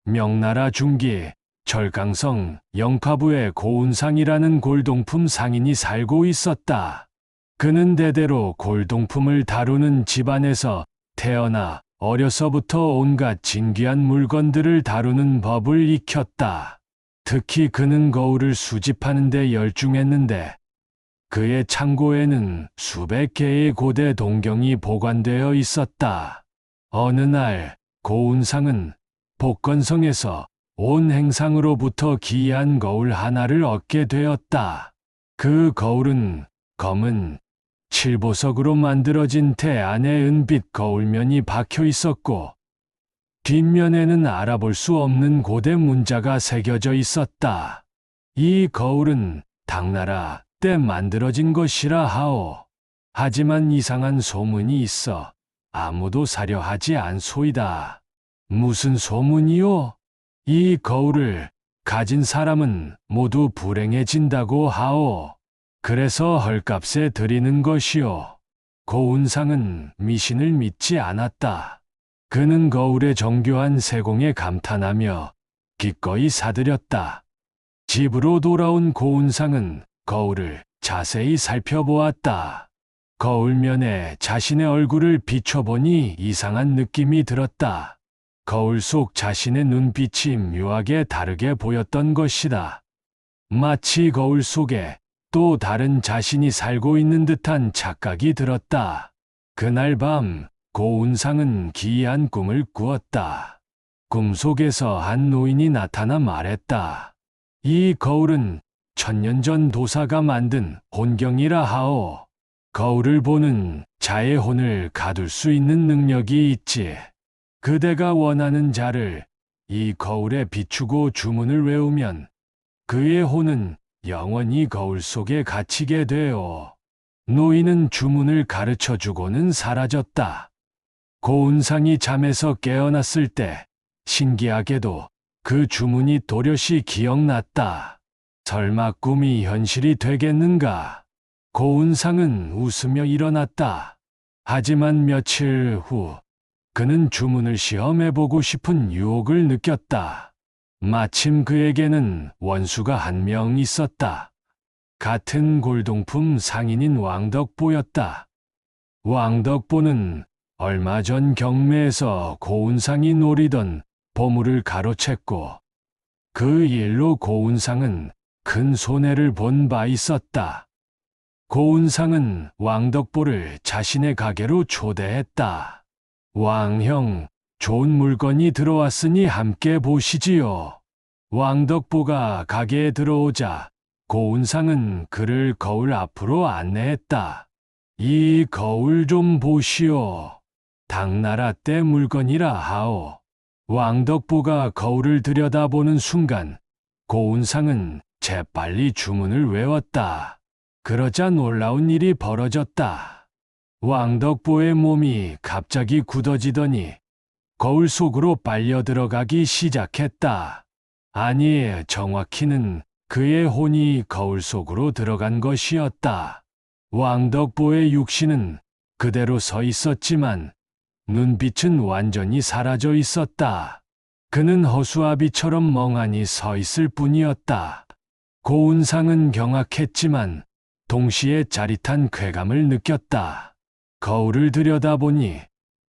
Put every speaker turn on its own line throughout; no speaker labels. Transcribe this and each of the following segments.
명나라 중기 절강성 영파부에 고운상이라는 골동품 상인이 살고 있었다. 그는 대대로 골동품을 다루는 집안에서 태어나 어려서부터 온갖 진귀한 물건들을 다루는 법을 익혔다. 특히 그는 거울을 수집하는 데 열중했는데 그의 창고에는 수백 개의 고대 동경이 보관되어 있었다. 어느 날 고운상은 복건성에서 온 행상으로부터 기이한 거울 하나를 얻게 되었다. 그 거울은 검은 칠보석으로 만들어진 태 안에 은빛 거울면이 박혀 있었고 뒷면에는 알아볼 수 없는 고대 문자가 새겨져 있었다. 이 거울은 당나라 때 만들어진 것이라 하오. 하지만 이상한 소문이 있어 아무도 사려 하지 않소이다. 무슨 소문이요? 이 거울을 가진 사람은 모두 불행해진다고 하오. 그래서 헐값에 드리는 것이오. 고운상은 미신을 믿지 않았다. 그는 거울의 정교한 세공에 감탄하며 기꺼이 사들였다. 집으로 돌아온 고운상은 거울을 자세히 살펴보았다. 거울면에 자신의 얼굴을 비춰보니 이상한 느낌이 들었다. 거울 속 자신의 눈빛이 묘하게 다르게 보였던 것이다. 마치 거울 속에 또 다른 자신이 살고 있는 듯한 착각이 들었다. 그날 밤 고운상은 기이한 꿈을 꾸었다. 꿈속에서 한 노인이 나타나 말했다. 이 거울은 천년 전 도사가 만든 혼경이라 하오. 거울을 보는 자의 혼을 가둘 수 있는 능력이 있지. 그대가 원하는 자를 이 거울에 비추고 주문을 외우면 그의 혼은 영원히 거울 속에 갇히게 되어 노인은 주문을 가르쳐 주고는 사라졌다. 고운상이 잠에서 깨어났을 때 신기하게도 그 주문이 또렷이 기억났다. 설마 꿈이 현실이 되겠는가? 고운상은 웃으며 일어났다. 하지만 며칠 후 그는 주문을 시험해보고 싶은 유혹을 느꼈다. 마침 그에게는 원수가 한 명 있었다. 같은 골동품 상인인 왕덕보였다. 왕덕보는 얼마 전 경매에서 고운상이 노리던 보물을 가로챘고 그 일로 고운상은 큰 손해를 본 바 있었다. 고운상은 왕덕보를 자신의 가게로 초대했다. 왕형, 좋은 물건이 들어왔으니 함께 보시지요. 왕덕보가 가게에 들어오자 고운상은 그를 거울 앞으로 안내했다. 이 거울 좀 보시오. 당나라 때 물건이라 하오. 왕덕보가 거울을 들여다보는 순간 고운상은 재빨리 주문을 외웠다. 그러자 놀라운 일이 벌어졌다. 왕덕보의 몸이 갑자기 굳어지더니 거울 속으로 빨려 들어가기 시작했다. 아니, 정확히는 그의 혼이 거울 속으로 들어간 것이었다. 왕덕보의 육신은 그대로 서 있었지만 눈빛은 완전히 사라져 있었다. 그는 허수아비처럼 멍하니 서 있을 뿐이었다. 고운상은 경악했지만 동시에 짜릿한 쾌감을 느꼈다. 거울을 들여다보니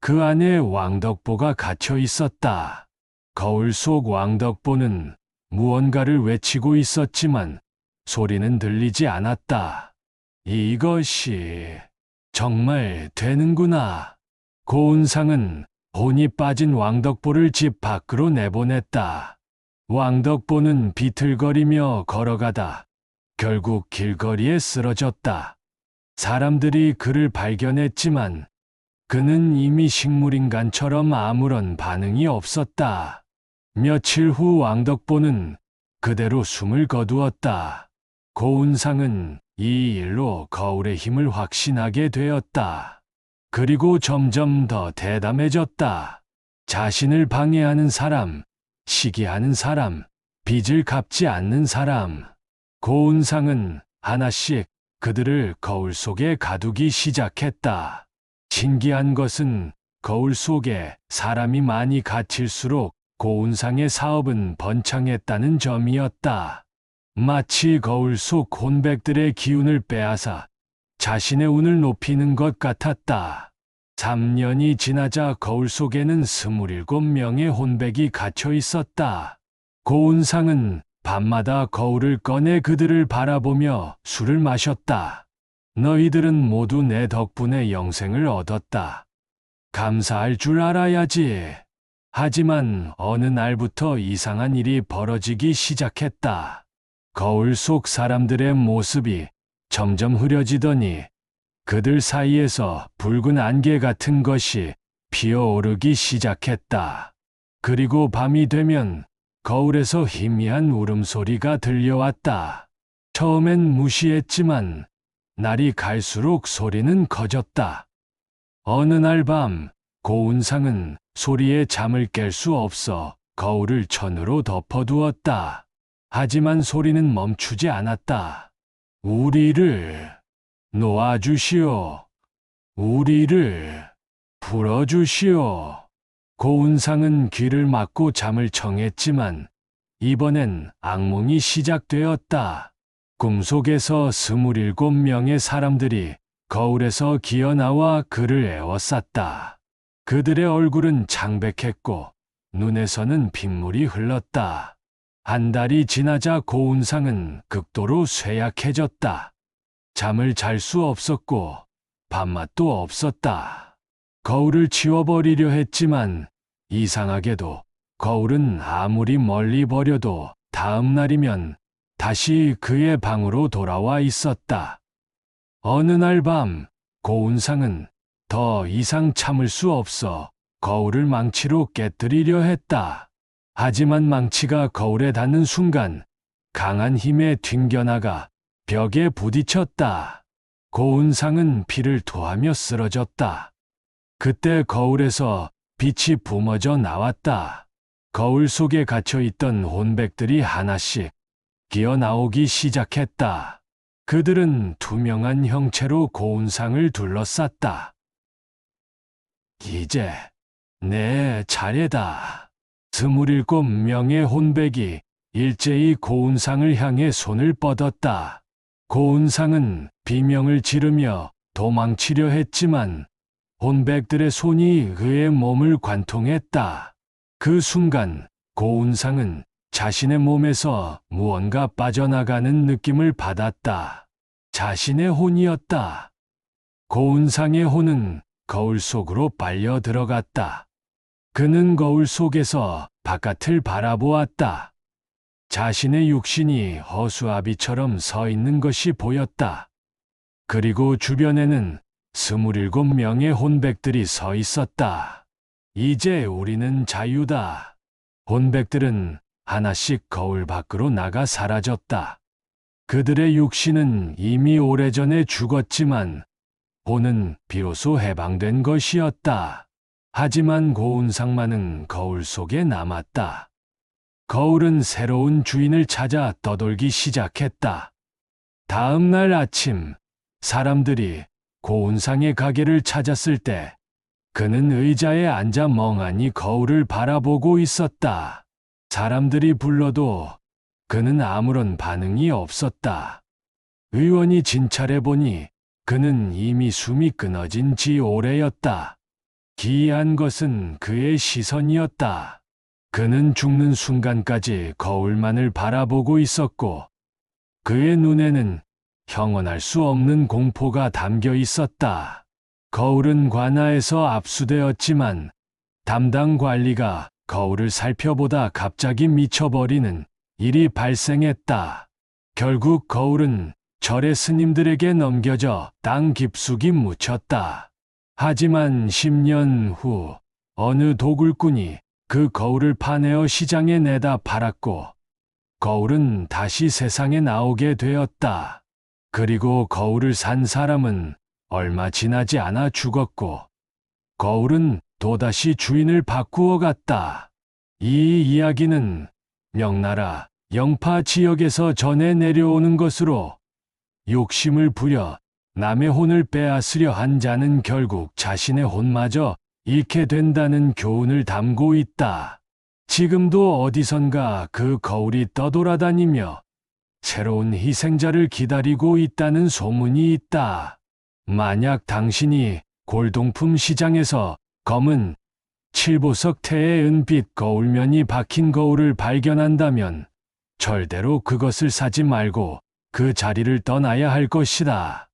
그 안에 왕덕보가 갇혀 있었다. 거울 속 왕덕보는 무언가를 외치고 있었지만 소리는 들리지 않았다. 이것이 정말 되는구나. 고운상은 혼이 빠진 왕덕보를 집 밖으로 내보냈다. 왕덕보는 비틀거리며 걸어가다 결국 길거리에 쓰러졌다. 사람들이 그를 발견했지만 그는 이미 식물인간처럼 아무런 반응이 없었다. 며칠 후 왕덕보는 그대로 숨을 거두었다. 고운상은 이 일로 거울의 힘을 확신하게 되었다. 그리고 점점 더 대담해졌다. 자신을 방해하는 사람, 시기하는 사람, 빚을 갚지 않는 사람. 고운상은 하나씩 그들을 거울 속에 가두기 시작했다. 신기한 것은 거울 속에 사람이 많이 갇힐수록 고운상의 사업은 번창했다는 점이었다. 마치 거울 속 혼백들의 기운을 빼앗아 자신의 운을 높이는 것 같았다. 3년이 지나자 거울 속에는 27명의 혼백이 갇혀 있었다. 고운상은 밤마다 거울을 꺼내 그들을 바라보며 술을 마셨다. 너희들은 모두 내 덕분에 영생을 얻었다. 감사할 줄 알아야지. 하지만 어느 날부터 이상한 일이 벌어지기 시작했다. 거울 속 사람들의 모습이 점점 흐려지더니 그들 사이에서 붉은 안개 같은 것이 피어오르기 시작했다. 그리고 밤이 되면 거울에서 희미한 울음소리가 들려왔다. 처음엔 무시했지만 날이 갈수록 소리는 커졌다. 어느 날 밤 고운상은 소리에 잠을 깰 수 없어 거울을 천으로 덮어두었다. 하지만 소리는 멈추지 않았다. 우리를 놓아주시오. 우리를 풀어주시오. 고운상은 귀를 막고 잠을 청했지만 이번엔 악몽이 시작되었다. 꿈속에서 27명의 사람들이 거울에서 기어나와 그를 에워쌌다. 그들의 얼굴은 창백했고 눈에서는 핏물이 흘렀다. 한 달이 지나자 고운상은 극도로 쇠약해졌다. 잠을 잘 수 없었고 밥맛도 없었다. 거울을 치워버리려 했지만 이상하게도 거울은 아무리 멀리 버려도 다음 날이면 다시 그의 방으로 돌아와 있었다. 어느 날 밤 고운상은 더 이상 참을 수 없어 거울을 망치로 깨뜨리려 했다. 하지만 망치가 거울에 닿는 순간 강한 힘에 튕겨나가 벽에 부딪혔다. 고운상은 피를 토하며 쓰러졌다. 그때 거울에서 빛이 뿜어져 나왔다. 거울 속에 갇혀있던 혼백들이 하나씩 기어나오기 시작했다. 그들은 투명한 형체로 고운상을 둘러쌌다. 이제 내 차례다. 27명의 혼백이 일제히 고운상을 향해 손을 뻗었다. 고운상은 비명을 지르며 도망치려 했지만 혼백들의 손이 그의 몸을 관통했다. 그 순간 고운상은 자신의 몸에서 무언가 빠져나가는 느낌을 받았다. 자신의 혼이었다. 고운상의 혼은 거울 속으로 빨려 들어갔다. 그는 거울 속에서 바깥을 바라보았다. 자신의 육신이 허수아비처럼 서 있는 것이 보였다. 그리고 주변에는 27명의 혼백들이 서 있었다. 이제 우리는 자유다. 혼백들은 하나씩 거울 밖으로 나가 사라졌다. 그들의 육신은 이미 오래전에 죽었지만 혼은 비로소 해방된 것이었다. 하지만 고운상만은 거울 속에 남았다. 거울은 새로운 주인을 찾아 떠돌기 시작했다. 다음 날 아침, 사람들이 고운상의 가게를 찾았을 때 그는 의자에 앉아 멍하니 거울을 바라보고 있었다. 사람들이 불러도 그는 아무런 반응이 없었다. 의원이 진찰해보니 그는 이미 숨이 끊어진 지 오래였다. 기이한 것은 그의 시선이었다. 그는 죽는 순간까지 거울만을 바라보고 있었고 그의 눈에는 형언할 수 없는 공포가 담겨 있었다. 거울은 관아에서 압수되었지만 담당 관리가 거울을 살펴보다 갑자기 미쳐버리는 일이 발생했다. 결국 거울은 절의 스님들에게 넘겨져 땅 깊숙이 묻혔다. 하지만 10년 후 어느 도굴꾼이 그 거울을 파내어 시장에 내다 팔았고 거울은 다시 세상에 나오게 되었다. 그리고 거울을 산 사람은 얼마 지나지 않아 죽었고 거울은 또다시 주인을 바꾸어 갔다. 이 이야기는 명나라 영파 지역에서 전해 내려오는 것으로 욕심을 부려 남의 혼을 빼앗으려 한 자는 결국 자신의 혼마저 잃게 된다는 교훈을 담고 있다. 지금도 어디선가 그 거울이 떠돌아다니며 새로운 희생자를 기다리고 있다는 소문이 있다. 만약 당신이 골동품 시장에서 검은 칠보석 태의 은빛 거울면이 박힌 거울을 발견한다면 절대로 그것을 사지 말고 그 자리를 떠나야 할 것이다.